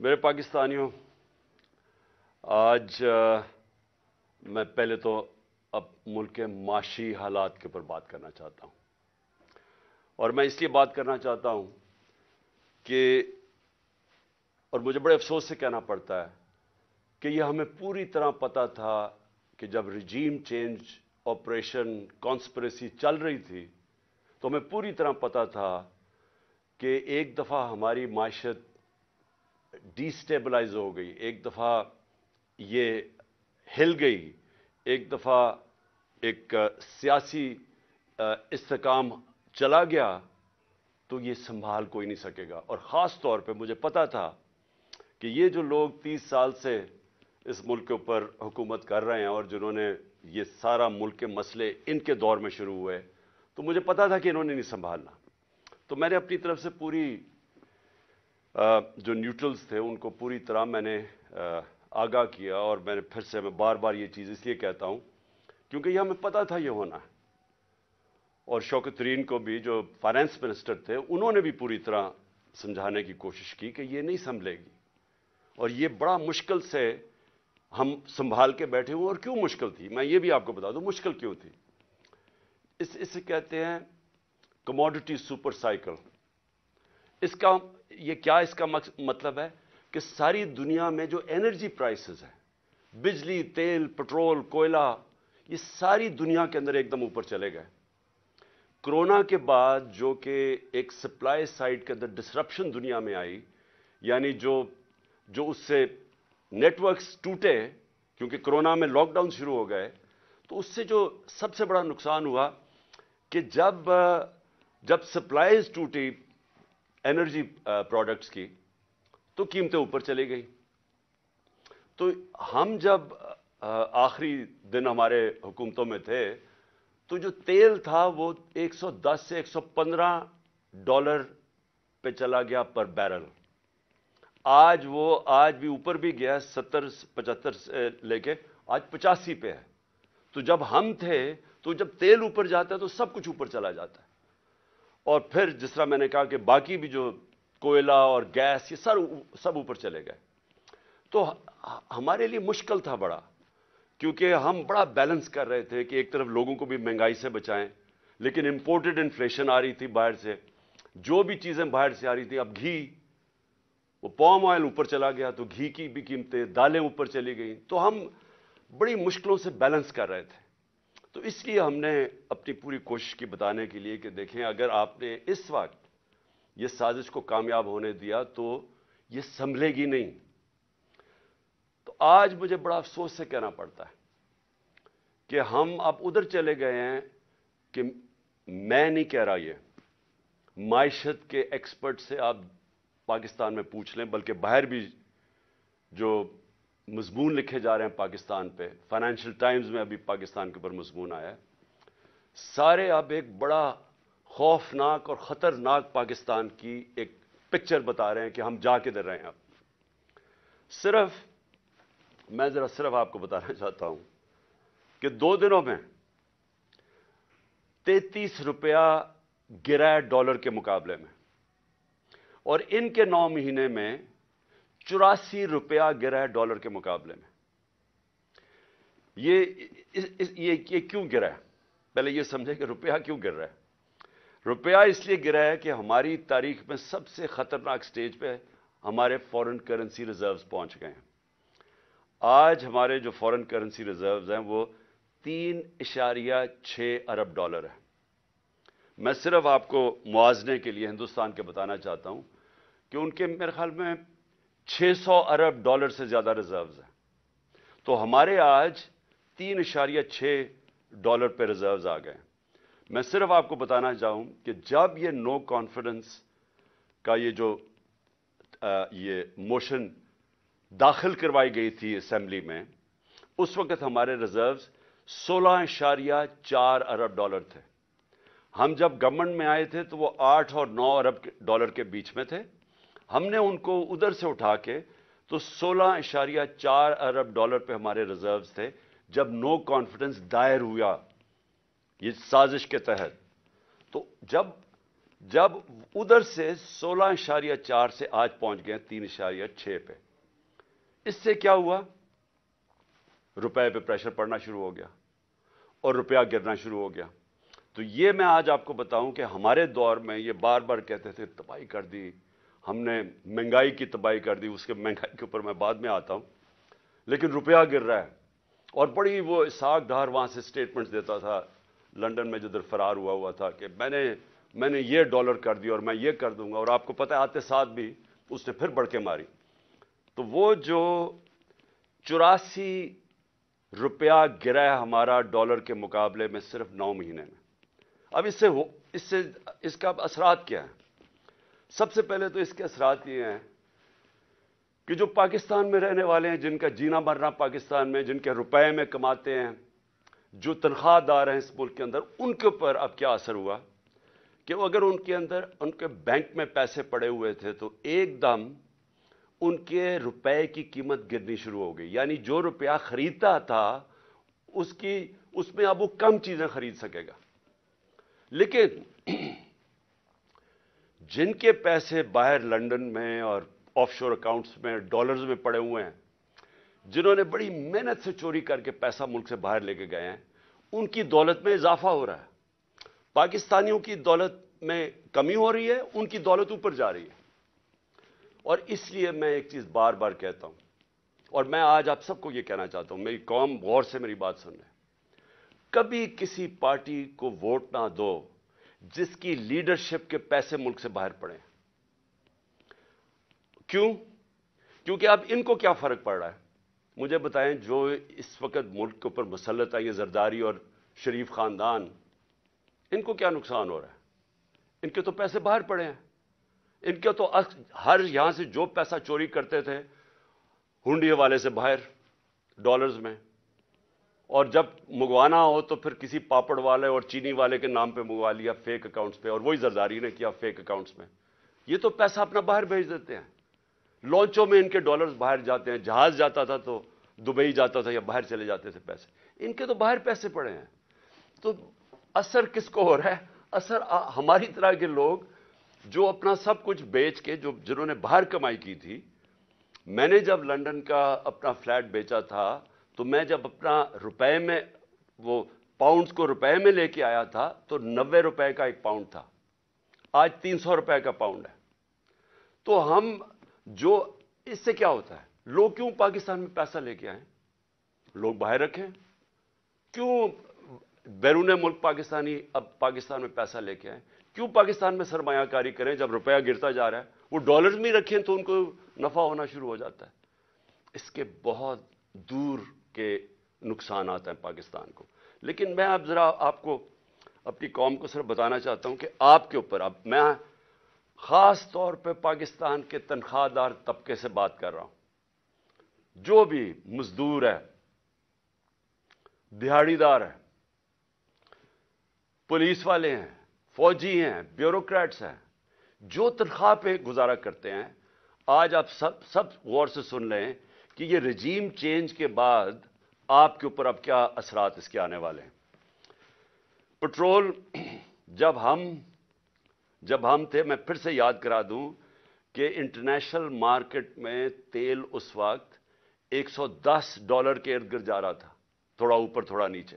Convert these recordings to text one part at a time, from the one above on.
میرے پاکستانیوں، آج میں پہلے تو اب ملک کے معاشی حالات کے اوپر بات کرنا چاہتا ہوں، اور میں اس لیے بات کرنا چاہتا ہوں کہ اور مجھے بڑے افسوس سے کہنا پڑتا ہے کہ یہ ہمیں پوری طرح پتہ تھا کہ جب رجیم چینج آپریشن کانسپریسی چل رہی تھی تو ہمیں پوری طرح پتہ تھا کہ ایک دفعہ ہماری معیشت ڈی سٹیبلائز ہو گئی، ایک دفعہ یہ ہل گئی، ایک دفعہ ایک سیاسی استحکام چلا گیا تو یہ سنبھال کوئی نہیں سکے گا۔ اور خاص طور پہ مجھے پتا تھا کہ یہ جو لوگ 30 سال سے اس ملک کے اوپر حکومت کر رہے ہیں اور جنہوں نے یہ سارا ملک کے مسئلے ان کے دور میں شروع ہوئے، تو مجھے پتا تھا کہ انہوں نے نہیں سنبھالنا۔ تو میں نے اپنی طرف سے پوری جو نیوٹرلز تھے ان کو پوری طرح میں نے آگاہ کیا، اور میں بار بار یہ چیز اس لیے کہتا ہوں کیونکہ یہ ہمیں پتا تھا یہ ہونا ہے۔ اور شوکت ترین کو بھی، جو فائنانس منسٹر تھے، انہوں نے بھی پوری طرح سمجھانے کی کوشش کی کہ یہ نہیں سنبھلے گی، اور یہ بڑا مشکل سے ہم سنبھال کے بیٹھے ہوئے۔ اور کیوں مشکل تھی میں یہ بھی آپ کو بتا دوں، مشکل کیوں تھی۔ اسے کہتے ہیں کموڈٹی سپر سائیکل۔ اس کا مطلب ہے کہ ساری دنیا میں جو انرجی پرائسز ہیں، بجلی، تیل، پٹرول، کوئلہ، یہ ساری دنیا کے اندر ایک دم اوپر چلے گئے۔ کرونا کے بعد جو کہ ایک سپلائی سائڈ کے اندر ڈسرپشن دنیا میں آئی، یعنی جو اس سے نیٹ ورکس ٹوٹے، کیونکہ کرونا میں لاک ڈاؤن شروع ہو گئے، تو اس سے جو سب سے بڑا نقصان ہوا کہ جب سپلائیز ٹوٹی انرجی پروڈکٹس کی تو قیمتیں اوپر چلی گئی۔ تو ہم جب آخری دن ہمارے حکومتوں میں تھے تو جو تیل تھا وہ 110 سے 115 ڈالر پہ چلا گیا پر بیرل۔ آج بھی اوپر بھی گیا، 70-75 سے لے کے آج 85 پہ ہے۔ تو جب ہم تھے تو جب تیل اوپر جاتا ہے تو سب کچھ اوپر چلا جاتا ہے، اور پھر جس طرح میں نے کہا کہ باقی بھی جو کوئلہ اور گیس، یہ سب اوپر چلے گئے۔ تو ہمارے لیے مشکل تھا بڑا، کیونکہ ہم بڑا بیلنس کر رہے تھے کہ ایک طرف لوگوں کو بھی مہنگائی سے بچائیں، لیکن امپورٹڈ انفلیشن آ رہی تھی باہر سے، جو بھی چیزیں باہر سے آ رہی تھی۔ اب گھی، وہ پام آئل اوپر چلا گیا تو گھی کی بھی قیمتیں، دالیں اوپر چلی گئیں، تو ہم بڑی مشکلوں سے بیلنس کر رہے تھے۔ تو اس لیے ہم نے اپنی پوری کوشش کی بتانے کے لیے کہ دیکھیں، اگر آپ نے اس وقت یہ سازش کو کامیاب ہونے دیا تو یہ سنبھلے گی نہیں۔ تو آج مجھے بڑا افسوس سے کہنا پڑتا ہے کہ ہم اب ادھر چلے گئے ہیں کہ میں نہیں کہہ رہا، یہ معیشت کے ایکسپرٹ سے آپ پاکستان میں پوچھ لیں، بلکہ باہر بھی جو مضمون لکھے جا رہے ہیں پاکستان پہ، فائنینشیل ٹائمز میں ابھی پاکستان کے اوپر مضمون آیا ہے، سارے اب ایک بڑا خوفناک اور خطرناک پاکستان کی ایک پکچر بتا رہے ہیں کہ ہم جا کدھر رہے ہیں۔ اب میں صرف آپ کو بتانا چاہتا ہوں کہ 2 دنوں میں 33 روپیہ گرا ہے ڈالر کے مقابلے میں، اور ان کے 9 مہینے میں 84 روپیہ گرا ہے ڈالر کے مقابلے میں۔ یہ کیوں گرا ہے؟ پہلے یہ سمجھیں کہ روپیہ کیوں گر رہا ہے۔ روپیہ اس لیے گرا ہے کہ ہماری تاریخ میں سب سے خطرناک سٹیج پہ ہمارے فورن کرنسی ریزروز پہنچ گئے ہیں۔ آج ہمارے جو فورن کرنسی ریزروز ہیں وہ 3.6 ارب ڈالر ہے۔ میں صرف آپ کو موازنے کے لیے ہندوستان کے بتانا چاہتا ہوں کہ ان کے میرے خیال میں 600 ارب ڈالر سے زیادہ ریزروز ہیں، تو ہمارے آج 3.6 ڈالر پہ ریزروز آ گئے۔ میں صرف آپ کو بتانا چاہوں کہ جب یہ نو کانفیڈنس کا یہ موشن داخل کروائی گئی تھی اسمبلی میں، اس وقت ہمارے ریزروز 16.4 ارب ڈالر تھے۔ ہم جب گورنمنٹ میں آئے تھے تو وہ 8 اور 9 ارب ڈالر کے بیچ میں تھے۔ ہم نے ان کو ادھر سے اٹھا کے تو 16.4 ارب ڈالر پہ ہمارے ریزروز تھے جب نو کانفیڈنس دائر ہوا یہ سازش کے تحت۔ تو جب جب ادھر سے 16.4 سے آج پہنچ گئے 3.6 پہ، اس سے کیا ہوا؟ روپے پہ پریشر پڑنا شروع ہو گیا اور روپیہ گرنا شروع ہو گیا. تو یہ میں آج آپ کو بتاؤں کہ ہمارے دور میں یہ بار بار کہتے تھے تباہی کر دی ہم نے، مہنگائی کی تباہی کر دی. اس کے مہنگائی کے اوپر میں بعد میں آتا ہوں، لیکن روپیہ گر رہا ہے. اور بڑی وہ اسحاق ڈار وہاں سے سٹیٹمنٹس دیتا تھا لنڈن میں جدھر فرار ہوا تھا کہ میں نے یہ ڈالر کر دی اور میں یہ کر دوں گا، اور آپ کو پتہ ہے آتے ساتھ بھی اس نے پھر بڑھ کے ماری. تو وہ جو 84 روپیہ گرا ہے ہمارا ڈالر کے مقابلے میں صرف 9 مہینے میں. اب اس کا اثرات کیا ہیں؟ سب سے پہلے تو اس کے اثرات یہ ہیں کہ جو پاکستان میں رہنے والے ہیں، جن کا جینا مرنا پاکستان میں، جن کے روپے میں کماتے ہیں، جو تنخواہ دار ہیں اس ملک کے اندر، ان کے اوپر اب کیا اثر ہوا کہ اگر ان کے بینک میں پیسے پڑے ہوئے تھے تو ایک دم ان کے روپے کی قیمت گرنی شروع ہو گئی. یعنی جو روپیہ خریدتا تھا اس میں اب وہ کم چیزیں خرید سکے گا. لیکن جن کے پیسے باہر لنڈن میں اور آف شور اکاؤنٹس میں ڈالرز میں پڑے ہوئے ہیں، جنہوں نے بڑی محنت سے چوری کر کے پیسہ ملک سے باہر لے کے گئے ہیں، ان کی دولت میں اضافہ ہو رہا ہے. پاکستانیوں کی دولت میں کمی ہو رہی ہے، ان کی دولت اوپر جا رہی ہے. اور اس لیے میں ایک چیز بار بار کہتا ہوں، اور میں آج آپ سب کو یہ کہنا چاہتا ہوں، میری قوم غور سے میری بات سن رہے ہیں، کبھی کسی پارٹی کو ووٹ نہ دو جس کی لیڈرشپ کے پیسے ملک سے باہر پڑے. کیوں؟ کیونکہ اب ان کو کیا فرق پڑ رہا ہے؟ مجھے بتائیں. جو اس وقت ملک کے اوپر مسلط ہے یہ زرداری اور شریف خاندان، ان کو کیا نقصان ہو رہا ہے؟ ان کے تو پیسے باہر پڑے ہیں. ان کے تو ہر یہاں سے جو پیسہ چوری کرتے تھے ہنڈی والے سے باہر ڈالرز میں، اور جب منگوانا ہو تو پھر کسی پاپڑ والے اور چینی والے کے نام پہ منگوا لیا فیک اکاؤنٹس پہ، اور وہی زرداری نے کیا فیک اکاؤنٹس میں. یہ تو پیسہ اپنا باہر بھیج دیتے ہیں. لانچوں میں ان کے ڈالرز باہر جاتے ہیں. جہاز جاتا تھا تو دبئی جاتا تھا یا باہر چلے جاتے تھے پیسے. ان کے تو باہر پیسے پڑے ہیں. تو اثر کس کو ہو رہا ہے؟ اثر ہماری طرح کے لوگ جو اپنا سب کچھ بیچ کے، جنہوں نے باہر کمائی کی تھی. میں نے جب لنڈن کا اپنا فلیٹ بیچا تھا تو میں جب اپنا روپے میں وہ پاؤنڈز کو روپے میں لے کے آیا تھا تو 90 روپے کا ایک پاؤنڈ تھا. آج 300 روپے کا پاؤنڈ ہے. تو ہم جو اس سے کیا ہوتا ہے؟ لوگ کیوں پاکستان میں پیسہ لے کے آئیں؟ لوگ باہر رکھیں. کیوں بیرون ملک پاکستانی اب پاکستان میں پیسہ لے کے آئیں؟ کیوں پاکستان میں سرمایہ کاری کریں جب روپیہ گرتا جا رہا ہے؟ وہ ڈالرز میں رکھیں تو ان کو نفع ہونا شروع ہو جاتا ہے. اس کے بہت دور کے نقصانات ہیں پاکستان کو. لیکن میں اب ذرا آپ کو اپنی قوم کو صرف بتانا چاہتا ہوں کہ آپ کے اوپر اب میں خاص طور پہ پاکستان کے تنخواہ دار طبقے سے بات کر رہا ہوں. جو بھی مزدور ہے، دہاڑی دار ہے، پولیس والے ہیں، فوجی ہیں، بیوروکریٹس ہیں، جو تنخواہ پہ گزارا کرتے ہیں، آج آپ سب غور سے سن لیں کہ یہ رجیم چینج کے بعد آپ کے اوپر اب کیا اثرات اس کے آنے والے ہیں. پٹرول جب ہم تھے، میں پھر سے یاد کرا دوں کہ انٹرنیشنل مارکیٹ میں تیل اس وقت $110 کے ارد گرد جا رہا تھا، تھوڑا اوپر تھوڑا نیچے.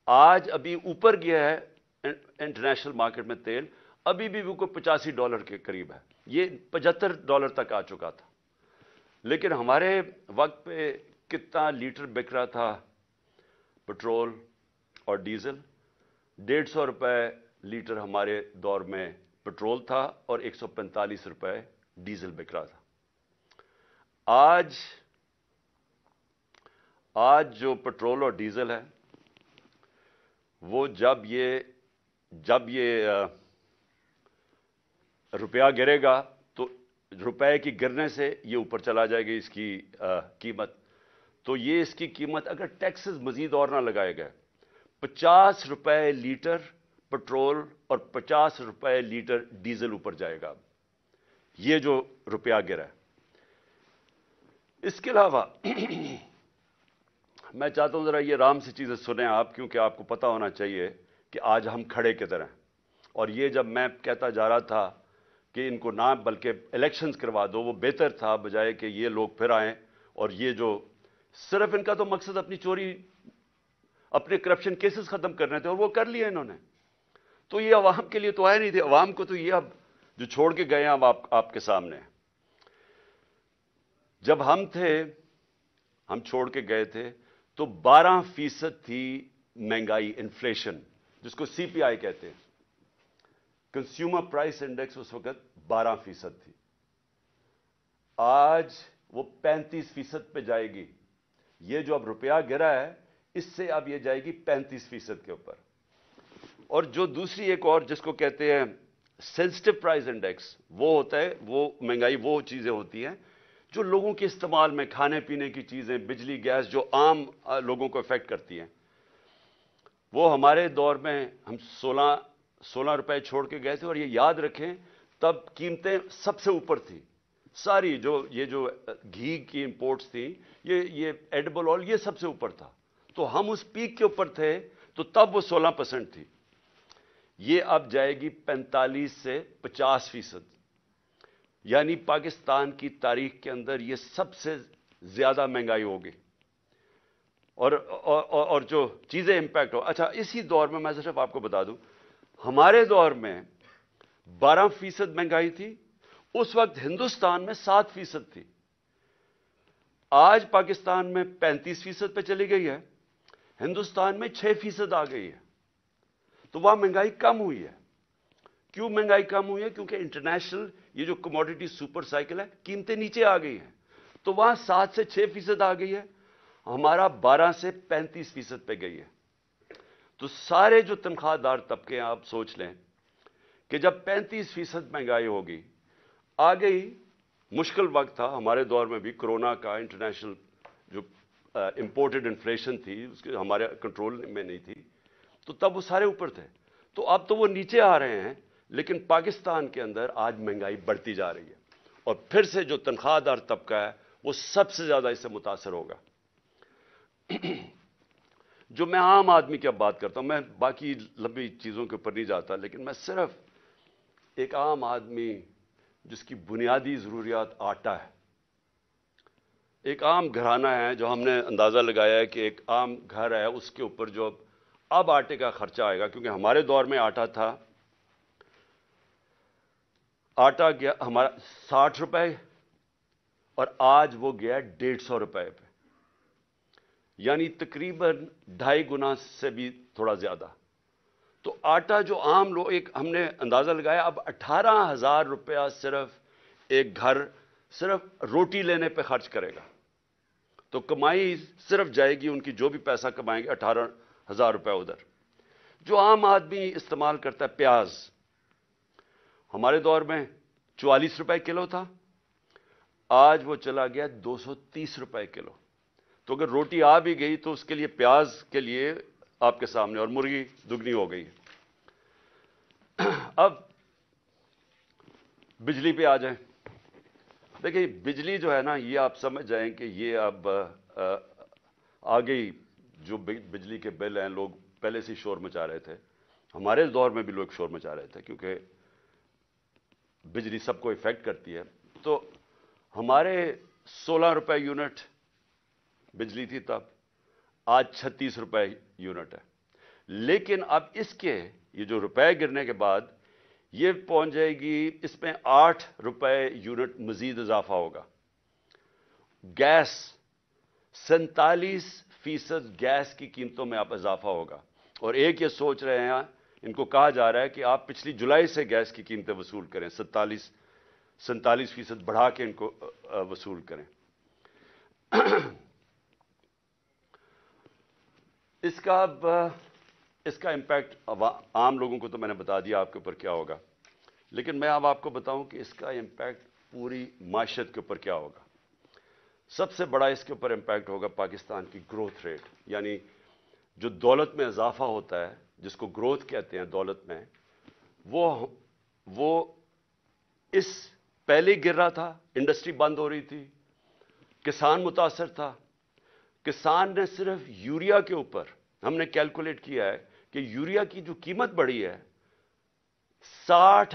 آج ابھی اوپر گیا ہے انٹرنیشنل مارکیٹ میں تیل، ابھی بھی وہ کوئی $85 کے قریب ہے. یہ $75 تک آ چکا تھا. لیکن ہمارے وقت پہ کتنا لیٹر بک رہا تھا پٹرول اور ڈیزل؟ 150 روپے لیٹر ہمارے دور میں پٹرول تھا اور 145 روپے ڈیزل بک رہا تھا. آج جو پٹرول اور ڈیزل ہے وہ جب یہ روپیہ گرے گا تو روپے کی گرنے سے یہ اوپر چلا جائے گی اس کی قیمت. تو یہ اس کی قیمت اگر ٹیکسز مزید اور نہ لگائے گئے، 50 روپے لیٹر پٹرول اور 50 روپے لیٹر ڈیزل اوپر جائے گا یہ جو روپیہ گرا ہے. اس کے علاوہ میں چاہتا ہوں ذرا یہ آرام سے چیزیں سنیں آپ، کیونکہ آپ کو پتہ ہونا چاہیے کہ آج ہم کھڑے کدھر ہیں. اور یہ جب میں کہتا جا رہا تھا کہ ان کو نہ بلکہ الیکشنز کروا دو، وہ بہتر تھا بجائے کہ یہ لوگ پھر آئیں اور یہ جو صرف ان کا تو مقصد اپنی چوری، اپنے کرپشن کیسز ختم کرنے تھے اور وہ کر لیے انہوں نے. تو یہ عوام کے لیے تو آئے نہیں تھے. عوام کو تو یہ اب جو چھوڑ کے گئے ہیں اب آپ کے سامنے. جب ہم تھے، ہم چھوڑ کے گئے تھے تو 12% تھی مہنگائی، انفلیشن، جس کو سی پی آئی کہتے ہیں. کنزیومر پرائس انڈیکس اس وقت 12% تھی. آج وہ 35% پہ جائے گی. یہ جو اب روپیہ گرا ہے اس سے اب یہ جائے گی 35% کے اوپر. اور جو دوسری ایک اور جس کو کہتے ہیں سینسٹیو پرائس انڈیکس، وہ ہوتا ہے، وہ مہنگائی وہ چیزیں ہوتی ہیں جو لوگوں کے استعمال میں، کھانے پینے کی چیزیں، بجلی، گیس، جو عام لوگوں کو افیکٹ کرتی ہیں. وہ ہمارے دور میں ہم 16 روپے چھوڑ کے گئے تھے. اور یہ یاد رکھیں تب قیمتیں سب سے اوپر تھی ساری. یہ جو گھی کی امپورٹس تھیں، یہ ایڈیبل آئل، یہ سب سے اوپر تھا. تو ہم اس پیک کے اوپر تھے تو تب وہ 16% تھی. یہ اب جائے گی 45 سے 50%. یعنی پاکستان کی تاریخ کے اندر یہ سب سے زیادہ مہنگائی ہوگی. اور جو چیزیں امپیکٹ ہو. اچھا، اسی دور میں میں صرف آپ کو بتا دوں، ہمارے دور میں 12% مہنگائی تھی. اس وقت ہندوستان میں 7% تھی. آج پاکستان میں 35% پہ چلی گئی ہے، ہندوستان میں 6% آ گئی ہے. تو وہاں مہنگائی کم ہوئی ہے. کیوں مہنگائی کم ہوئی ہے؟ کیونکہ انٹرنیشنل یہ جو کموڈیٹی سپر سائیکل ہے، قیمتیں نیچے آ گئی ہیں. تو وہاں 7 سے 6% آ گئی ہے، ہمارا 12 سے 35% پہ گئی ہے. تو سارے جو تنخواہ دار طبقے ہیں، آپ سوچ لیں کہ جب 35% مہنگائی ہوگی، آ گئی. مشکل وقت تھا ہمارے دور میں بھی، کرونا کا، انٹرنیشنل جو امپورٹڈ انفلیشن تھی اس کے ہمارے کنٹرول میں نہیں تھی. تو تب وہ سارے اوپر تھے. تو اب تو وہ نیچے آ رہے ہیں، لیکن پاکستان کے اندر آج مہنگائی بڑھتی جا رہی ہے. اور پھر سے جو تنخواہ دار طبقہ ہے وہ سب سے زیادہ اس سے متاثر ہوگا. جو میں عام آدمی کی اب بات کرتا ہوں، میں باقی لمبی چیزوں کے اوپر نہیں جاتا، لیکن میں صرف ایک عام آدمی جس کی بنیادی ضروریات آٹا ہے. ایک عام گھرانہ ہے جو ہم نے اندازہ لگایا ہے کہ ایک عام گھر ہے، اس کے اوپر جو اب آٹے کا خرچہ آئے گا، کیونکہ ہمارے دور میں آٹا تھا، آٹا گیا ہمارا 60 روپے اور آج وہ گیا 150 روپے پہ. یعنی تقریباً 2.5 گنا سے بھی تھوڑا زیادہ. تو آٹا جو عام لوگ، ایک ہم نے اندازہ لگایا اب 18,000 روپیہ صرف ایک گھر صرف روٹی لینے پہ خرچ کرے گا. تو کمائی صرف جائے گی ان کی، جو بھی پیسہ کمائیں گے 18,000 روپے ادھر. جو عام آدمی استعمال کرتا ہے پیاز، ہمارے دور میں 44 روپے کلو تھا، آج وہ چلا گیا 230 روپے کلو. تو اگر روٹی آ بھی گئی تو اس کے لیے پیاز کے لیے آپ کے سامنے، اور مرغی دگنی ہو گئی. اب بجلی پہ آ جائیں. دیکھیں بجلی جو ہے نا، یہ آپ سمجھ جائیں کہ یہ اب آ گئی. جو بجلی کے بل ہیں، لوگ پہلے سے شور مچا رہے تھے، ہمارے دور میں بھی لوگ شور مچا رہے تھے کیونکہ بجلی سب کو افیکٹ کرتی ہے. تو ہمارے 16 روپے یونٹ بجلی تھی تب، آج 36 روپے یونٹ ہے. لیکن اب اس کے یہ جو روپے گرنے کے بعد یہ پہنچ جائے گی، اس میں 8 روپے یونٹ مزید اضافہ ہوگا. گیس 47% گیس کی قیمتوں میں اب اضافہ ہوگا. اور ایک یہ سوچ رہے ہیں، ان کو کہا جا رہا ہے کہ آپ پچھلی جولائی سے گیس کی قیمتیں وصول کریں، 47% بڑھا کے ان کو وصول کریں. اس کا امپیکٹ عام لوگوں کو تو میں نے بتا دیا آپ کے اوپر کیا ہوگا، لیکن میں اب آپ کو بتاؤں کہ اس کا امپیکٹ پوری معیشت کے اوپر کیا ہوگا. سب سے بڑا اس کے اوپر امپیکٹ ہوگا پاکستان کی گروتھ ریٹ. یعنی جو دولت میں اضافہ ہوتا ہے، جس کو گروتھ کہتے ہیں دولت میں، وہ اس پہلے گر رہا تھا. انڈسٹری بند ہو رہی تھی، کسان متاثر تھا. کسان نے صرف یوریا کے اوپر، ہم نے کیلکولیٹ کیا ہے کہ یوریا کی جو قیمت بڑھی ہے 60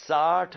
60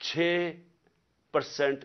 6%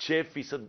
6%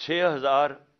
6000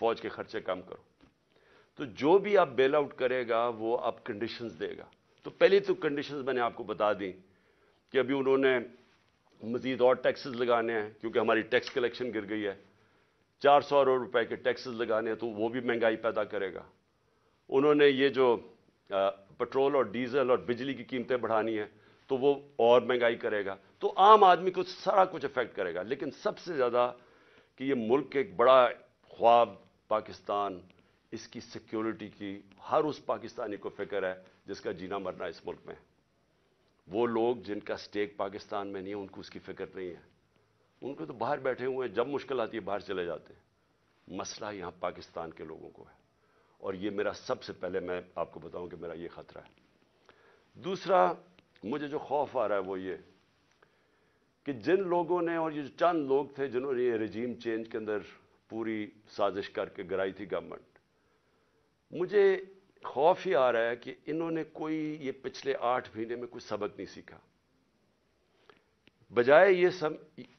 فوج کے خرچے کم کرو. تو جو بھی آپ بیل آؤٹ کرے گا وہ آپ کنڈیشنز دے گا. تو پہلی تو کنڈیشنز میں نے آپ کو بتا دی کہ ابھی انہوں نے مزید اور ٹیکسز لگانے ہیں کیونکہ ہماری ٹیکس کلیکشن گر گئی ہے. 400 ارب روپے کے ٹیکسز لگانے ہیں تو وہ بھی مہنگائی پیدا کرے گا. انہوں نے یہ جو پٹرول اور ڈیزل اور بجلی کی قیمتیں بڑھانی ہیں تو وہ اور مہنگائی کرے گا. تو عام آدمی کو سارا کچھ افیکٹ کرے گا. لیکن سب سے زیادہ کہ یہ ملک ایک بڑا خواب پاکستان، اس کی سیکیورٹی کی ہر اس پاکستانی کو فکر ہے جس کا جینا مرنا اس ملک میں. وہ لوگ جن کا سٹیک پاکستان میں نہیں ہے ان کو اس کی فکر نہیں ہے. ان کو تو باہر بیٹھے ہوئے ہیں، جب مشکل آتی ہے باہر چلے جاتے ہیں. مسئلہ یہاں پاکستان کے لوگوں کو ہے اور یہ میرا سب سے پہلے میں آپ کو بتاؤں کہ میرا یہ خطرہ ہے. دوسرا مجھے جو خوف آ رہا ہے وہ یہ کہ جن لوگوں نے، اور یہ جو چند لوگ تھے جنہوں نے یہ رجیم چینج کے اندر پوری سازش کر کے گرائی تھی گورنمنٹ، مجھے خوف ہی آ رہا ہے کہ انہوں نے کوئی یہ پچھلے 8 مہینے میں کوئی سبق نہیں سیکھا. بجائے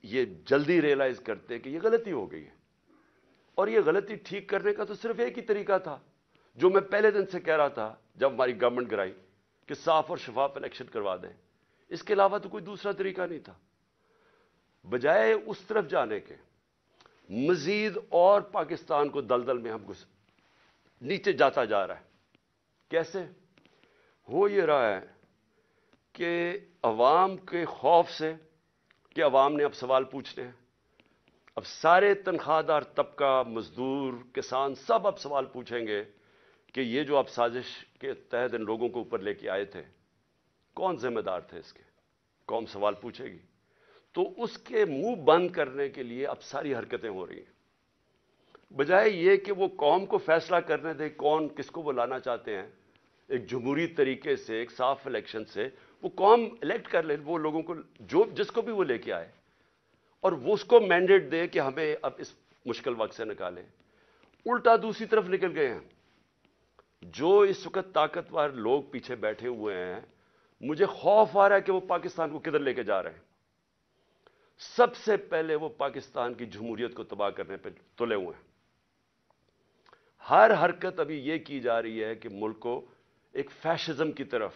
یہ جلدی ریئلائز کرتے کہ یہ غلطی ہو گئی ہے، اور یہ غلطی ٹھیک کرنے کا تو صرف ایک ہی طریقہ تھا جو میں پہلے دن سے کہہ رہا تھا جب ہماری گورنمنٹ گرائی کہ صاف اور شفاف الیکشن کروا دیں. اس کے علاوہ تو کوئی دوسرا طریقہ نہیں تھا. بجائے اس طرف جانے کے مزید اور پاکستان کو دلدل میں ہم نیچے جاتا جا رہا ہے. کیسے ہو یہ رہا ہے کہ عوام کے خوف سے کہ عوام نے اب سوال پوچھنے ہیں. اب سارے تنخواہ دار طبقہ، مزدور، کسان سب اب سوال پوچھیں گے کہ یہ جو آپ سازش کے تحت ان لوگوں کو اوپر لے کے آئے تھے کون ذمہ دار تھے اس کے. قوم سوال پوچھے گی. تو اس کے منہ بند کرنے کے لیے اب ساری حرکتیں ہو رہی ہیں. بجائے یہ کہ وہ قوم کو فیصلہ کرنے دے کون کس کو وہ لانا چاہتے ہیں، ایک جمہوری طریقے سے، ایک صاف الیکشن سے وہ قوم الیکٹ کر لے وہ لوگوں کو جس کو بھی وہ لے کے آئے، اور وہ اس کو مینڈیٹ دے کہ ہمیں اب اس مشکل وقت سے نکالیں. الٹا دوسری طرف نکل گئے ہیں. جو اس وقت طاقتور لوگ پیچھے بیٹھے ہوئے ہیں، مجھے خوف آ رہا ہے کہ وہ پاکستان کو کدھر لے کے جا رہے ہیں. سب سے پہلے وہ پاکستان کی جمہوریت کو تباہ کرنے پہ تلے ہوئے ہیں. ہر حرکت ابھی یہ کی جا رہی ہے کہ ملک کو ایک فیشزم کی طرف،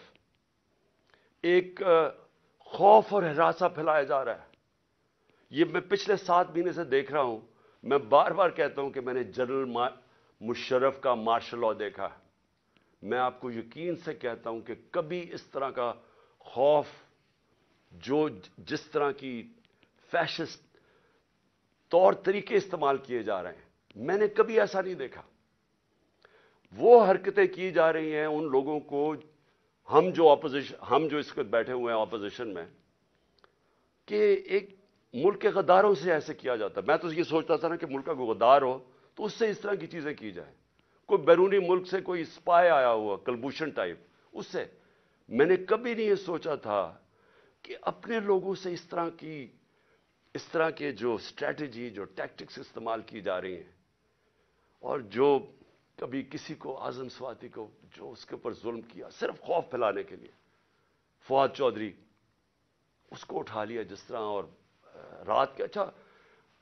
ایک خوف اور ہراساں پھیلایا جا رہا ہے. یہ میں پچھلے 7 مہینے سے دیکھ رہا ہوں. میں بار بار کہتا ہوں کہ میں نے جنرل مشرف کا مارشل لاء دیکھا. میں آپ کو یقین سے کہتا ہوں کہ کبھی اس طرح کا خوف، جس طرح کی فیشسٹ طور طریقے استعمال کیے جا رہے ہیں، میں نے کبھی ایسا نہیں دیکھا. وہ حرکتیں کی جا رہی ہیں ان لوگوں کو، ہم جو اس وقت بیٹھے ہوئے ہیں اپوزیشن میں، کہ ایک ملک کے غداروں سے ایسے کیا جاتا ہے. میں تو یہ سوچتا تھا نا کہ ملک کا کوئی غدار ہو تو اس سے اس طرح کی چیزیں کی جائیں. کوئی بیرونی ملک سے کوئی اسپائے آیا ہوا کلبھوشن ٹائپ، اس سے. میں نے کبھی نہیں یہ سوچا تھا کہ اپنے لوگوں سے اس طرح کے جو اسٹریٹجی، جو ٹیکٹکس استعمال کی جا رہی ہیں، اور جو کبھی کسی کو، اعظم سواتی کو جو اس کے اوپر ظلم کیا صرف خوف پھیلانے کے لیے، فواد چودھری اس کو اٹھا لیا جس طرح. اور رات کے، اچھا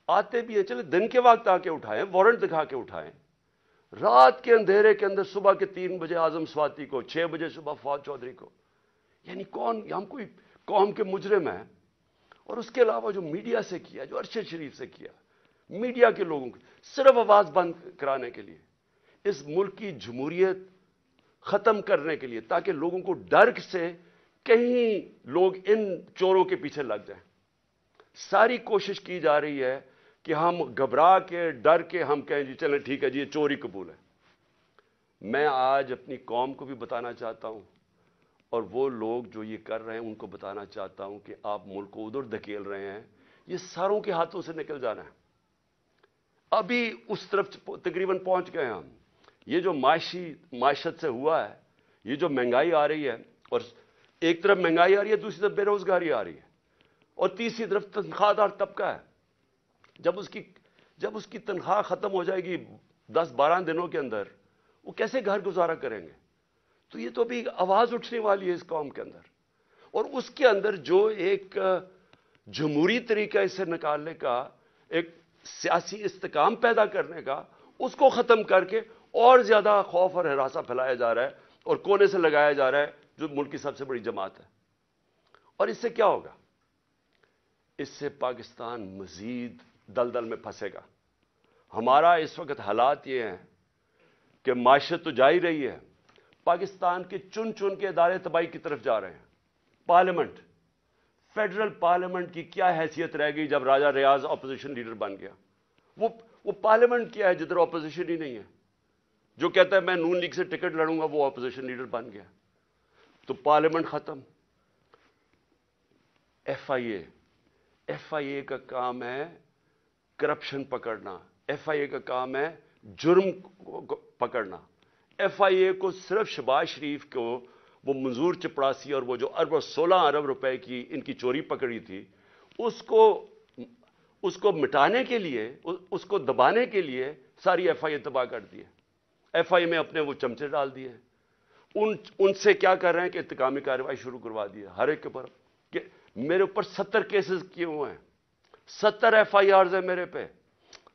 آتے بھی ہیں، چلے دن کے وقت آ کے اٹھائیں، وارنٹ دکھا کے اٹھائیں. رات کے اندھیرے کے اندر صبح کے 3 بجے اعظم سواتی کو، 6 بجے صبح فواد چودھری کو. یعنی کون، ہم کوئی قوم کے مجرم ہیں. اور اس کے علاوہ جو میڈیا سے کیا، جو ارشد شریف سے کیا، میڈیا کے لوگوں کی صرف آواز بند کرانے کے لیے، اس ملک کی جمہوریت ختم کرنے کے لیے، تاکہ لوگوں کو ڈر سے کہیں لوگ ان چوروں کے پیچھے لگ جائیں. ساری کوشش کی جا رہی ہے کہ ہم گھبرا کے، ڈر کے ہم کہیں جی چلیں ٹھیک ہے جی یہ چوری قبول ہے. میں آج اپنی قوم کو بھی بتانا چاہتا ہوں، اور وہ لوگ جو یہ کر رہے ہیں ان کو بتانا چاہتا ہوں کہ آپ ملک کو ادھر دھکیل رہے ہیں. یہ ساروں کے ہاتھوں سے نکل جانا ہے. ابھی اس طرف تقریباً پہنچ گئے ہم. یہ جو معیشت سے ہوا ہے، یہ جو مہنگائی آ رہی ہے، اور ایک طرف مہنگائی آ رہی ہے، دوسری طرف بے روزگاری آ رہی ہے، اور تیسری طرف تنخواہ دار طبقہ ہے. جب اس کی تنخواہ ختم ہو جائے گی 10-12 دنوں کے اندر، وہ کیسے گھر گزارا کریں گے؟ تو یہ تو ابھی آواز اٹھنے والی ہے اس قوم کے اندر. اور اس کے اندر جو ایک جمہوری طریقہ اسے نکالنے کا، ایک سیاسی استحکام پیدا کرنے کا، اس کو ختم کر کے اور زیادہ خوف اور ہراساں پھیلایا جا رہا ہے اور کونے سے لگایا جا رہا ہے جو ملک کی سب سے بڑی جماعت ہے. اور اس سے کیا ہوگا؟ اس سے پاکستان مزید دلدل میں پھنسے گا. ہمارا اس وقت حالات یہ ہیں کہ معیشت تو جا ہی رہی ہے، پاکستان کے چن چن کے ادارے تباہی کی طرف جا رہے ہیں. پارلیمنٹ، فیڈرل پارلیمنٹ کی کیا حیثیت رہ گئی جب راجہ ریاض اپوزیشن لیڈر بن گیا؟ وہ پارلیمنٹ کیا ہے جدھر اپوزیشن ہی نہیں ہے؟ جو کہتا ہے میں نون لیگ سے ٹکٹ لڑوں گا وہ اپوزیشن لیڈر بن گیا. تو پارلیمنٹ ختم. ایف آئی اے کا کام ہے کرپشن پکڑنا، ایف آئی اے کا کام ہے جرم پکڑنا. ایف آئی اے کو صرف شہباز شریف کو وہ منظور چپڑاسی اور وہ جو 16 ارب روپے کی ان کی چوری پکڑی تھی اس کو مٹانے کے لیے، اس کو دبانے کے لیے ساری ایف آئی اے تباہ کر دی ہے. ایف آئی اے میں اپنے وہ چمچے ڈال دیے. ان سے کیا کر رہے ہیں کہ انتقامی کارروائی شروع کروا دی ہے ہر ایک کے اوپر. کہ میرے اوپر 70 کیسز کیے ہوئے ہیں، 70 ایف آئی آرز ہیں میرے پہ.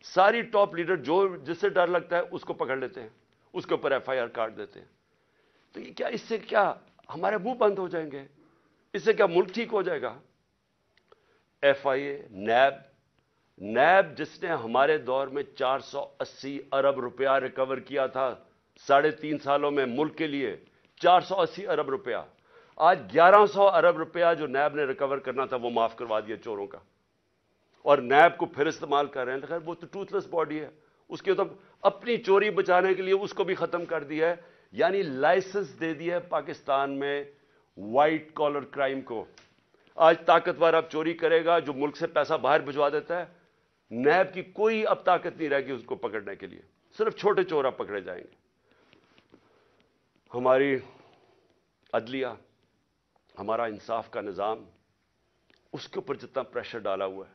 ساری ٹاپ لیڈر جو جس سے ڈر لگتا ہے اس کو پکڑ لیتے ہیں، اس کے اوپر ایف آئی آر کاٹ دیتے ہیں. تو یہ کیا، اس سے کیا ہمارے منہ بند ہو جائیں گے؟ اس سے کیا ملک ٹھیک ہو جائے گا؟ ایف آئی اے، نیب جس نے ہمارے دور میں 480 ارب روپیہ ریکور کیا تھا 3.5 سالوں میں ملک کے لیے، 480 ارب روپیہ. آج 1100 ارب روپیہ جو نیب نے ریکور کرنا تھا وہ معاف کروا دیا چوروں کا، اور نیب کو پھر استعمال کر رہے ہیں. خیر وہ تو ٹوتھ لیس باڈی ہے، اس کے تو اپنی چوری بچانے کے لیے اس کو بھی ختم کر دیا ہے. یعنی لائسنس دے دیا ہے پاکستان میں وائٹ کالر کرائم کو. آج طاقتور اب چوری کرے گا جو ملک سے پیسہ باہر بھجوا دیتا ہے. نیب کی کوئی اب طاقت نہیں رہے گی اس کو پکڑنے کے لیے، صرف چھوٹے چور اب پکڑے جائیں گے. ہماری عدلیہ، ہمارا انصاف کا نظام، اس کے اوپر جتنا پریشر ڈالا ہوا ہے،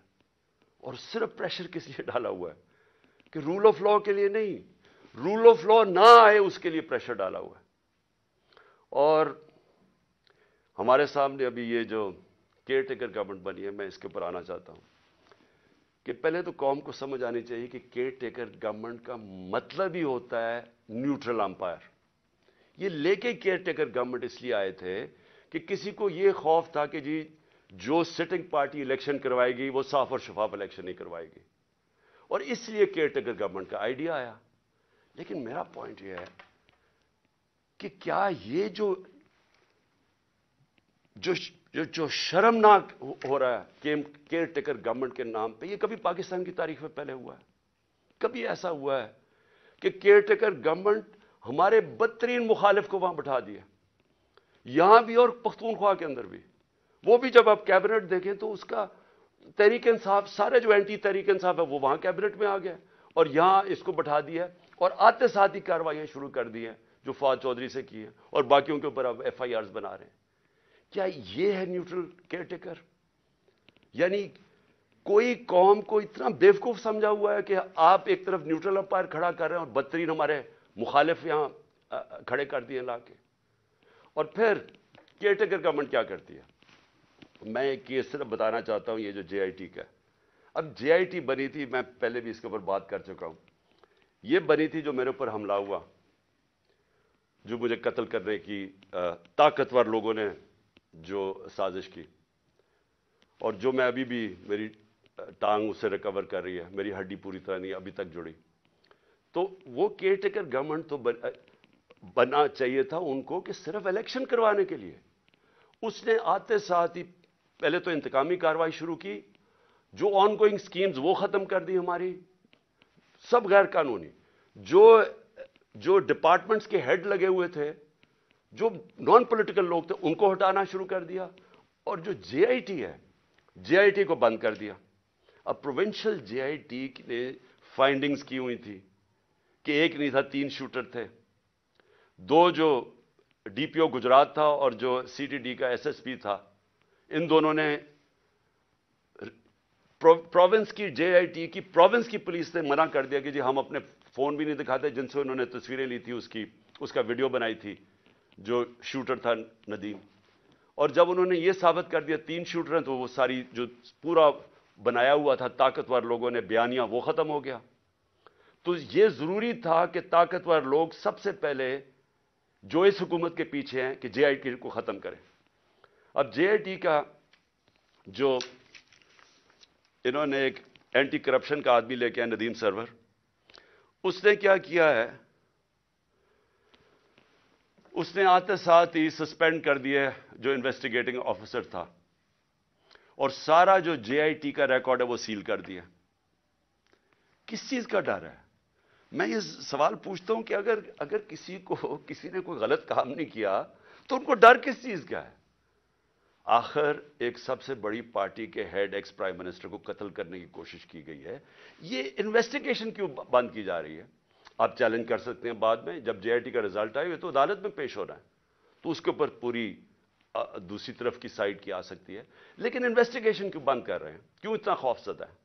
اور صرف پریشر کس لیے ڈالا ہوا ہے کہ رول آف لا کے لیے نہیں، رول آف لا نہ آئے اس کے لیے پریشر ڈالا ہوا ہے. اور ہمارے سامنے ابھی یہ جو کیئر ٹیکر گورنمنٹ بنی ہے، میں اس کے اوپر آنا چاہتا ہوں کہ پہلے تو قوم کو سمجھ آنی چاہیے کہ کیئر ٹیکر گورنمنٹ کا مطلب ہی ہوتا ہے نیوٹرل امپائر. یہ لے کے کیئر ٹیکر گورنمنٹ اس لیے آئے تھے کہ کسی کو یہ خوف تھا کہ جی جو سٹنگ پارٹی الیکشن کروائے گی وہ صاف اور شفاف الیکشن نہیں کروائے گی، اور اس لیے کیئر ٹیکر گورنمنٹ کا آئیڈیا آیا. لیکن میرا پوائنٹ یہ ہے کہ کیا یہ جو شرمناک ہو رہا ہے کیئر ٹیکر گورنمنٹ کے نام پہ، یہ کبھی پاکستان کی تاریخ میں پہلے ہوا ہے؟ کبھی ایسا ہوا ہے کہ کیئر ٹیکر گورنمنٹ ہمارے بدترین مخالف کو وہاں بٹھا دیا، یہاں بھی اور پختونخوا کے اندر بھی؟ وہ بھی جب آپ کیبنٹ دیکھیں تو اس کا تحریک انصاف، سارے جو اینٹی تحریک انصاف ہے وہ وہاں کیبنٹ میں آ گیا، اور یہاں اس کو بٹھا دیا اور آتے ساتھ ہی کارروائیاں شروع کر دی ہیں جو فواد چودھری سے کی ہیں، اور باقیوں کے اوپر اب ایف آئی آرز بنا رہے ہیں. کیا یہ ہے نیوٹرل کیئر ٹیکر؟ یعنی کوئی قوم کو اتنا بیوقوف سمجھا ہوا ہے کہ آپ ایک طرف نیوٹرل امپائر کھڑا کر رہے ہیں اور بدترین ہمارے مخالف یہاں کھڑے کر دیے لا کے. اور پھر کیئر ٹیکر گورنمنٹ کیا کرتی ہے؟ میں ایک کیس صرف بتانا چاہتا ہوں، یہ جو جے آئی ٹی کا ہے. اب جے آئی ٹی بنی تھی، میں پہلے بھی اس کے اوپر بات کر چکا ہوں. یہ بنی تھی جو میرے اوپر حملہ ہوا، جو مجھے قتل کرنے کی طاقتور لوگوں نے جو سازش کی، اور جو میں ابھی بھی میری ٹانگ اس سے ریکور کر رہی ہے، میری ہڈی پوری طرح نہیں ابھی تک جڑی. تو وہ کیئر ٹیکر گورنمنٹ تو بننا چاہیے تھا ان کو کہ صرف الیکشن کروانے کے لیے. اس نے آتے ساتھ ہی پہلے تو انتقامی کارروائی شروع کی، جو آن گوئنگ سکیمز وہ ختم کر دی ہماری، سب غیر قانونی. جو ڈپارٹمنٹس کے ہیڈ لگے ہوئے تھے، جو نان پولیٹیکل لوگ تھے، ان کو ہٹانا شروع کر دیا. اور جو جے آئی ٹی ہے، جے آئی ٹی کو بند کر دیا. اب پروونشل جے آئی ٹی نے فائنڈنگز کی ہوئی تھی کہ ایک نہیں تھا، 3 شوٹر تھے. 2 جو ڈی پی او گجرات تھا اور جو سی ٹی ڈی کا ایس ایس پی تھا، ان دونوں نے پروونس کی جے آئی ٹی کی پروونس کی پولیس نے منع کر دیا کہ جی ہم اپنے فون بھی نہیں دکھاتے جن سے انہوں نے تصویریں لی تھی، اس کا ویڈیو بنائی تھی جو شوٹر تھا ندیم. اور جب انہوں نے یہ ثابت کر دیا 3 شوٹر ہیں، تو وہ ساری جو پورا بنایا ہوا تھا طاقتور لوگوں نے بیانیہ وہ ختم ہو گیا. تو یہ ضروری تھا کہ طاقتور لوگ سب سے پہلے جو اس حکومت کے پیچھے ہیں کہ جے آئی ٹی کو ختم کریں. اب جے آئی ٹی کا جو انہوں نے ایک اینٹی کرپشن کا آدمی لے کے آئے ندیم سرور, اس نے کیا کیا ہے, اس نے آتے ساتھ ہی سسپینڈ کر دیے جو انویسٹیگیٹنگ آفیسر تھا, اور سارا جو جے آئی ٹی کا ریکارڈ ہے وہ سیل کر دیا. کس چیز کا ڈر ہے؟ میں یہ سوال پوچھتا ہوں کہ اگر کسی نے کوئی غلط کام نہیں کیا تو ان کو ڈر کس چیز کا ہے؟ آخر ایک سب سے بڑی پارٹی کے ہیڈ ایکس پرائم منسٹر کو قتل کرنے کی کوشش کی گئی ہے. یہ انویسٹیگیشن کیوں بند کی جا رہی ہے؟ آپ چیلنج کر سکتے ہیں بعد میں, جب جے آئی ٹی کا رزلٹ آئے تو عدالت میں پیش ہونا ہے, تو اس کے اوپر پوری دوسری طرف کی سائڈ کی آ سکتی ہے. لیکن انویسٹیگیشن کیوں بند کر رہے ہیں؟ کیوں اتنا خوف زدہ ہے؟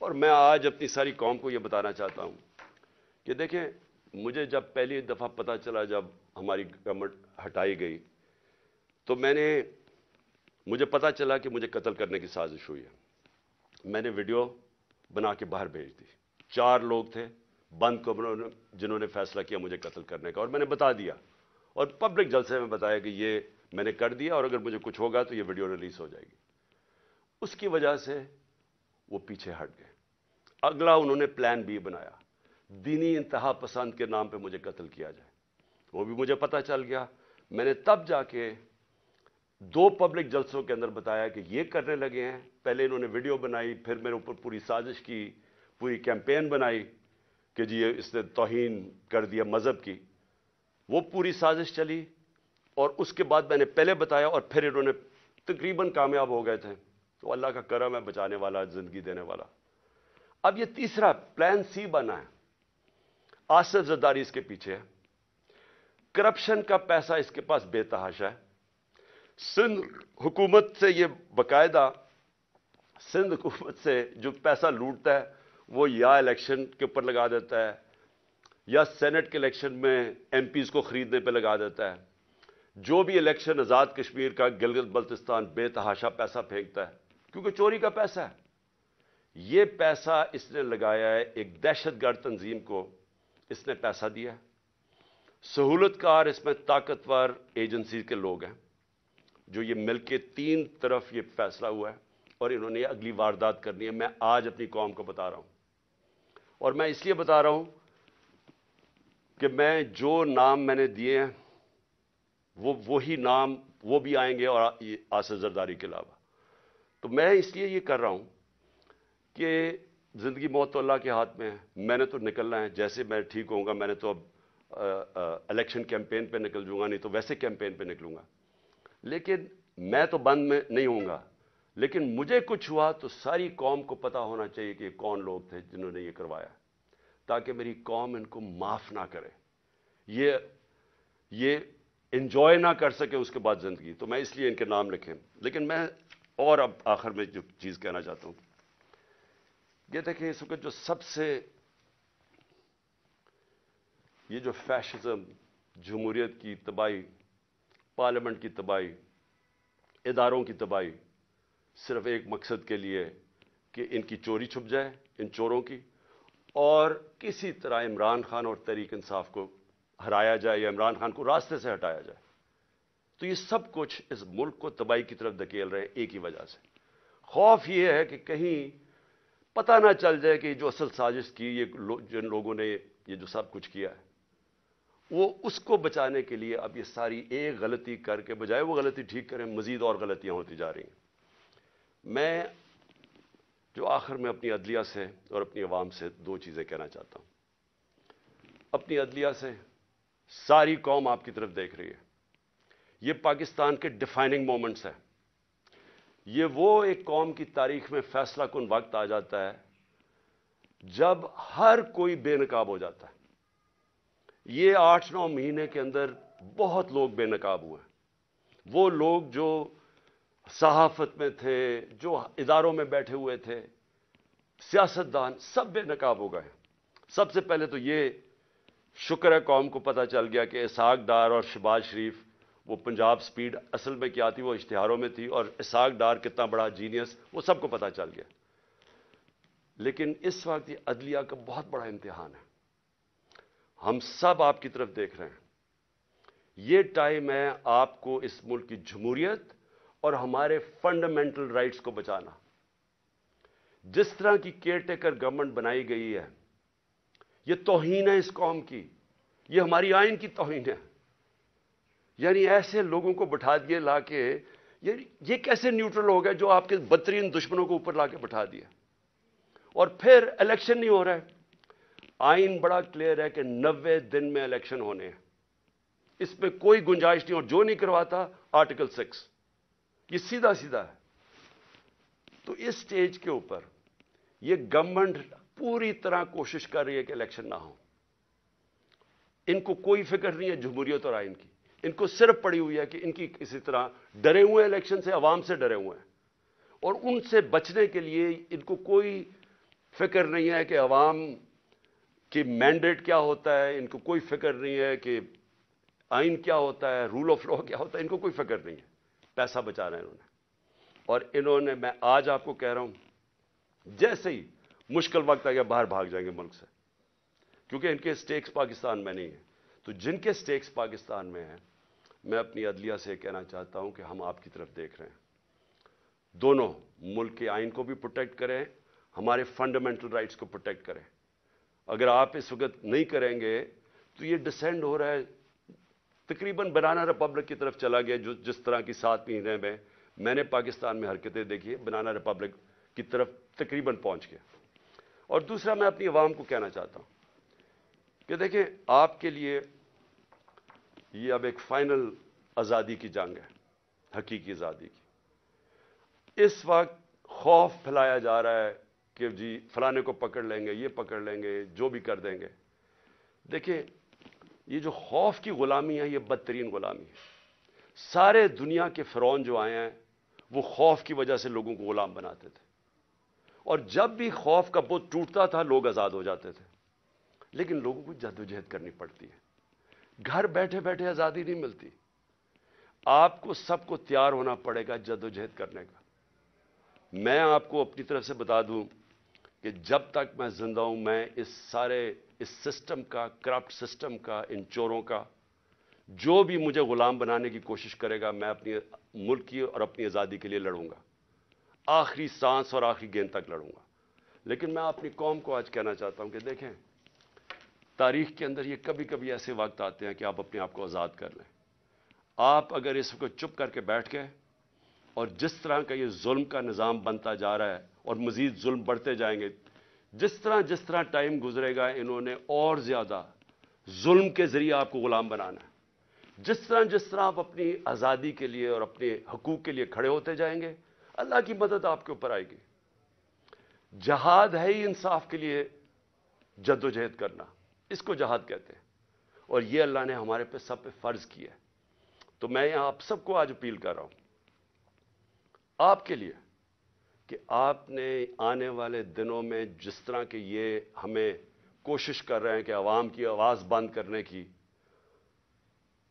اور میں آج اپنی ساری قوم کو یہ بتانا چاہتا ہوں کہ دیکھیں, مجھے جب پہلی دفعہ پتا چلا جب ہماری گورنمنٹ ہٹائی گئی, تو مجھے پتا چلا کہ مجھے قتل کرنے کی سازش ہوئی ہے. میں نے ویڈیو بنا کے باہر بھیج دی. 4 لوگ تھے بند کمروں میں جنہوں نے فیصلہ کیا مجھے قتل کرنے کا, اور میں نے بتا دیا, اور پبلک جلسے میں بتایا کہ یہ میں نے کر دیا, اور اگر مجھے کچھ ہوگا تو یہ ویڈیو ریلیز ہو جائے گی. اس کی وجہ سے وہ پیچھے ہٹ گئے. اگلا انہوں نے پلان بی بنایا, دینی انتہا پسند کے نام پہ مجھے قتل کیا جائے. وہ بھی مجھے پتا چل گیا. میں نے تب جا کے 2 پبلک جلسوں کے اندر بتایا کہ یہ کرنے لگے ہیں. پہلے انہوں نے ویڈیو بنائی, پھر میرے اوپر پوری سازش کی, پوری کیمپین بنائی کہ جی اس نے توہین کر دیا مذہب کی. وہ پوری سازش چلی, اور اس کے بعد میں نے پہلے بتایا, اور پھر انہوں نے تقریباً کامیاب ہو گئے تھے. تو اللہ کا کرم ہے, بچانے والا, زندگی دینے والا. اب یہ تیسرا پلان سی بنا ہے. آصف زرداری اس کے پیچھے ہے. کرپشن کا پیسہ اس کے پاس بے تحاشا ہے. سندھ حکومت سے یہ باقاعدہ, سندھ حکومت سے جو پیسہ لوٹتا ہے وہ یا الیکشن کے اوپر لگا دیتا ہے, یا سینٹ کے الیکشن میں ایم پیز کو خریدنے پہ لگا دیتا ہے. جو بھی الیکشن آزاد کشمیر کا, گلگت بلتستان, بے تحاشا پیسہ پھینکتا ہے, کیونکہ چوری کا پیسہ ہے. یہ پیسہ اس نے لگایا ہے ایک دہشت گرد تنظیم کو, اس نے پیسہ دیا ہے. سہولت کار اس میں طاقتور ایجنسی کے لوگ ہیں جو یہ مل کے 3 طرف یہ فیصلہ ہوا ہے, اور انہوں نے اگلی واردات کرنی ہے. میں آج اپنی قوم کو بتا رہا ہوں, اور میں اس لیے بتا رہا ہوں کہ میں جو نام میں نے دیے ہیں وہی نام وہ بھی آئیں گے, اور آصف زرداری کے علاوہ. تو میں اس لیے یہ کر رہا ہوں کہ زندگی موت تو اللہ کے ہاتھ میں ہے. میں نے تو نکلنا ہے, جیسے میں ٹھیک ہوں گا. میں نے تو اب الیکشن کیمپین پہ نکل جوں گا, نہیں تو ویسے کیمپین پہ نکلوں گا. لیکن میں تو بند میں نہیں ہوں گا. لیکن مجھے کچھ ہوا تو ساری قوم کو پتا ہونا چاہیے کہ کون لوگ تھے جنہوں نے یہ کروایا, تاکہ میری قوم ان کو معاف نہ کرے, یہ انجوائے نہ کر سکے اس کے بعد زندگی. تو میں اس لیے ان کے نام لکھیں. لیکن میں اور اب آخر میں جو چیز کہنا چاہتا ہوں, یہ دیکھیں اس وقت جو سب سے یہ جو فیشزم, جمہوریت کی تباہی, پارلیمنٹ کی تباہی, اداروں کی تباہی, صرف ایک مقصد کے لیے کہ ان کی چوری چھپ جائے, ان چوروں کی, اور کسی طرح عمران خان اور تحریک انصاف کو ہرایا جائے یا عمران خان کو راستے سے ہٹایا جائے. تو یہ سب کچھ اس ملک کو تباہی کی طرف دھکیل رہے ہیں ایک ہی وجہ سے. خوف یہ ہے کہ کہیں پتہ نہ چل جائے کہ جو اصل سازش کی, یہ جن لوگوں نے یہ جو سب کچھ کیا ہے, وہ اس کو بچانے کے لیے اب یہ ساری ایک غلطی کر کے بجائے وہ غلطی ٹھیک کریں, مزید اور غلطیاں ہوتی جا رہی ہیں. میں جو آخر میں اپنی عدلیہ سے اور اپنی عوام سے 2 چیزیں کہنا چاہتا ہوں. اپنی عدلیہ سے, ساری قوم آپ کی طرف دیکھ رہی ہے. یہ پاکستان کے ڈیفائننگ مومنٹس ہیں. یہ وہ ایک قوم کی تاریخ میں فیصلہ کن وقت آ جاتا ہے جب ہر کوئی بے نقاب ہو جاتا ہے. یہ 8-9 مہینے کے اندر بہت لوگ بے نقاب ہوئے ہیں. وہ لوگ جو صحافت میں تھے, جو اداروں میں بیٹھے ہوئے تھے, سیاستدان, سب بے نقاب ہو گئے. سب سے پہلے تو یہ شکر ہے قوم کو پتہ چل گیا کہ اسحاق ڈار اور شہباز شریف, وہ پنجاب سپیڈ اصل میں کیا تھی وہ اشتہاروں میں تھی, اور اسحاق ڈار کتنا بڑا جینیس وہ سب کو پتہ چل گیا. لیکن اس وقت یہ عدلیہ کا بہت بڑا امتحان ہے. ہم سب آپ کی طرف دیکھ رہے ہیں. یہ ٹائم ہے آپ کو اس ملک کی جمہوریت اور ہمارے فنڈامنٹل رائٹس کو بچانا. جس طرح کی کیئر ٹیکر گورنمنٹ بنائی گئی ہے یہ توہین ہے اس قوم کی, یہ ہماری آئین کی توہین ہے. یعنی ایسے لوگوں کو بٹھا دیے لا کے, یہ کیسے نیوٹرل ہو گیا جو آپ کے بدترین دشمنوں کو اوپر لا کے بٹھا دیا, اور پھر الیکشن نہیں ہو رہا ہے. آئین بڑا کلیئر ہے کہ 90 دن میں الیکشن ہونے ہیں, اس میں کوئی گنجائش نہیں, اور جو نہیں کرواتا آرٹیکل 6, یہ سیدھا سیدھا ہے. تو اس سٹیج کے اوپر یہ گورنمنٹ پوری طرح کوشش کر رہی ہے کہ الیکشن نہ ہو. ان کو کوئی فکر نہیں ہے جمہوریت اور آئین کی, ان کو صرف پڑی ہوئی ہے کہ ان کی کسی طرح ڈرے ہوئے ہیں الیکشن سے, عوام سے ڈرے ہوئے ہیں, اور ان سے بچنے کے لیے ان کو کوئی فکر نہیں ہے کہ عوام کی مینڈیٹ کیا ہوتا ہے, ان کو کوئی فکر نہیں ہے کہ آئین کیا ہوتا ہے, رول آف لا کیا ہوتا ہے, ان کو کوئی فکر نہیں ہے. پیسہ بچا رہے ہیں انہوں نے. اور انہوں نے, میں آج آپ کو کہہ رہا ہوں, جیسے ہی مشکل وقت آ گیا باہر بھاگ جائیں گے ملک سے, کیونکہ ان کے سٹیکس پاکستان میں نہیں ہیں. تو جن کے سٹیکس پاکستان میں ہیں, میں اپنی عدلیہ سے کہنا چاہتا ہوں کہ ہم آپ کی طرف دیکھ رہے ہیں. دونوں ملک کے آئین کو بھی پروٹیکٹ کریں, ہمارے فنڈامنٹل رائٹس کو پروٹیکٹ کریں. اگر آپ اس وقت نہیں کریں گے تو یہ ڈسینڈ ہو رہا ہے, تقریباً بنانا ریپبلک کی طرف چلا گیا. جو جس طرح کی 7 مہینے میں نے پاکستان میں حرکتیں دیکھی, بنانا ریپبلک کی طرف تقریباً پہنچ گیا. اور دوسرا, میں اپنی عوام کو کہنا چاہتا ہوں کہ دیکھیں, آپ کے لیے یہ اب ایک فائنل آزادی کی جنگ ہے, حقیقی آزادی کی. اس وقت خوف پھیلایا جا رہا ہے کہ جی فلانے کو پکڑ لیں گے, یہ پکڑ لیں گے, جو بھی کر دیں گے. دیکھیں, یہ جو خوف کی غلامی ہے یہ بدترین غلامی ہے. سارے دنیا کے فرعون جو آئے ہیں وہ خوف کی وجہ سے لوگوں کو غلام بناتے تھے, اور جب بھی خوف کا بت ٹوٹتا تھا لوگ آزاد ہو جاتے تھے. لیکن لوگوں کو جدوجہد کرنی پڑتی ہے, گھر بیٹھے بیٹھے آزادی نہیں ملتی. آپ کو سب کو تیار ہونا پڑے گا جدوجہد کرنے کا. میں آپ کو اپنی طرف سے بتا دوں کہ جب تک میں زندہ ہوں, میں اس سسٹم کا, کرپٹ سسٹم کا, ان چوروں کا, جو بھی مجھے غلام بنانے کی کوشش کرے گا, میں اپنی ملک کی اور اپنی آزادی کے لیے لڑوں گا, آخری سانس اور آخری گیند تک لڑوں گا. لیکن میں اپنی قوم کو آج کہنا چاہتا ہوں کہ دیکھیں, تاریخ کے اندر یہ کبھی کبھی ایسے وقت آتے ہیں کہ آپ اپنے آپ کو آزاد کر لیں. آپ اگر اس کو چپ کر کے بیٹھ گئے, اور جس طرح کا یہ ظلم کا نظام بنتا جا رہا ہے اور مزید ظلم بڑھتے جائیں گے, جس طرح ٹائم گزرے گا انہوں نے اور زیادہ ظلم کے ذریعے آپ کو غلام بنانا ہے. جس طرح آپ اپنی آزادی کے لیے اور اپنے حقوق کے لیے کھڑے ہوتے جائیں گے, اللہ کی مدد آپ کے اوپر آئے گی. جہاد ہے ہی انصاف کے لیے جدوجہد کرنا, اس کو جہاد کہتے ہیں, اور یہ اللہ نے ہمارے پہ سب پہ فرض کیا ہے. تو میں آپ سب کو آج اپیل کر رہا ہوں آپ کے لیے کہ آپ نے آنے والے دنوں میں جس طرح کہ یہ ہمیں کوشش کر رہے ہیں کہ عوام کی آواز بند کرنے کی,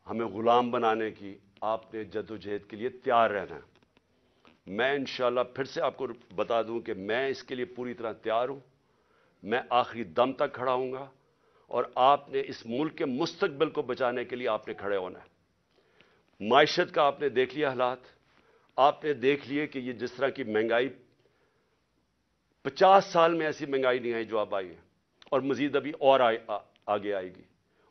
ہمیں غلام بنانے کی, آپ نے جدوجہد کے لیے تیار رہنا ہے. میں انشاءاللہ پھر سے آپ کو بتا دوں کہ میں اس کے لیے پوری طرح تیار ہوں. میں آخری دم تک کھڑا ہوں گا, اور آپ نے اس ملک کے مستقبل کو بچانے کے لیے آپ نے کھڑے ہونا ہے. معیشت کا آپ نے دیکھ لیا حالات, آپ نے دیکھ لیے کہ یہ جس طرح کی مہنگائی, 50 سال میں ایسی مہنگائی نہیں آئی جو اب آئی ہے, اور مزید ابھی اور آگے آئے گی.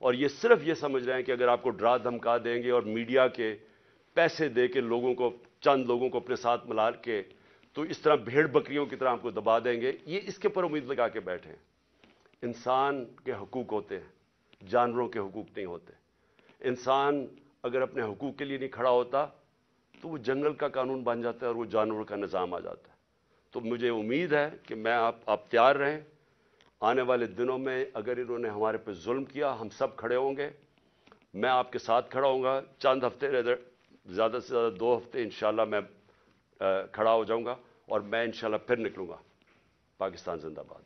اور یہ صرف یہ سمجھ رہے ہیں کہ اگر آپ کو ڈرا دھمکا دیں گے اور میڈیا کے پیسے دے کے چند لوگوں کو اپنے ساتھ ملا کے, تو اس طرح بھیڑ بکریوں کی طرح آپ کو دبا دیں گے, یہ اس کے پر امید لگا کے بیٹھے ہیں. انسان کے حقوق ہوتے ہیں, جانوروں کے حقوق نہیں ہوتے. انسان اگر اپنے حقوق کے لیے نہیں کھڑا ہوتا تو وہ جنگل کا قانون بن جاتا ہے اور وہ جانوروں کا نظام آ جاتا ہے. تو مجھے امید ہے کہ میں آپ تیار رہیں. آنے والے دنوں میں اگر انہوں نے ہمارے پہ ظلم کیا, ہم سب کھڑے ہوں گے, میں آپ کے ساتھ کھڑا ہوں گا. چند ہفتے, زیادہ سے زیادہ 2 ہفتے انشاءاللہ میں کھڑا ہو جاؤں گا, اور میں انشاءاللہ پھر نکلوں گا. پاکستان زندہ باد.